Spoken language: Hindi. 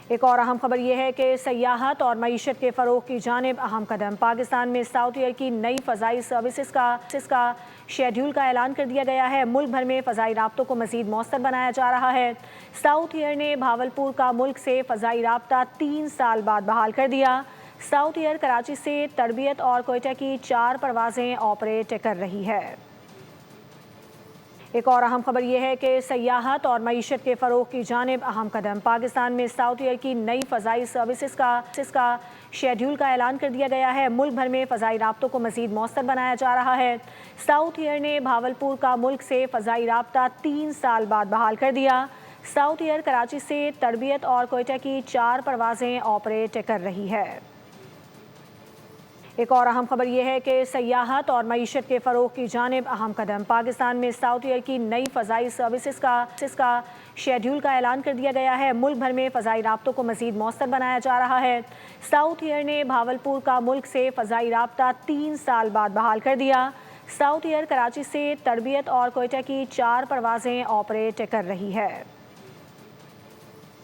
एक और अहम खबर यह है कि सयाहत और मईशत के फ़रोग की जानिब अहम कदम। पाकिस्तान में साउथ ईयर की नई फ़ज़ाई सर्विसेज का शेड्यूल का ऐलान कर दिया गया है। मुल्क भर में फ़ज़ाई राब्तों को मज़ीद मौसर बनाया जा रहा है। साउथ ईयर ने भावलपुर का मुल्क से फ़ज़ाई राब्ता 3 साल बाद बहाल कर दिया। साउथ ईयर कराची से तरबियत और कोयटा की 4 परवाज़ें ऑपरेट कर रही है। एक और अहम खबर यह है कि सयाहत और मईशत के फ़रोग की जानिब अहम कदम। पाकिस्तान में साउथ ईयर की नई फ़ज़ाई सर्विसेज का शेड्यूल का ऐलान कर दिया गया है। मुल्क भर में फ़ज़ाई राब्तों को मज़ीद मौसर बनाया जा रहा है। साउथ ईयर ने भावलपुर का मुल्क से फ़ज़ाई राब्ता 3 साल बाद बहाल कर दिया। साउथ ईयर कराची से तरबियत और कोयटा की 4 परवाज़ें ऑपरेट कर रही है। एक और अहम खबर यह है कि सयाहत और मईशत के फ़रोग की जानिब अहम कदम। पाकिस्तान में साउथ ईयर की नई फ़ज़ाई सर्विसेज का शेड्यूल का ऐलान कर दिया गया है। मुल्क भर में फ़ज़ाई राब्तों को मज़ीद मौसर बनाया जा रहा है। साउथ ईयर ने भावलपुर का मुल्क से फ़ज़ाई राब्ता 3 साल बाद बहाल कर दिया। साउथ ईयर कराची से तरबियत और कोयटा की 4 परवाज़ें ऑपरेट कर रही है।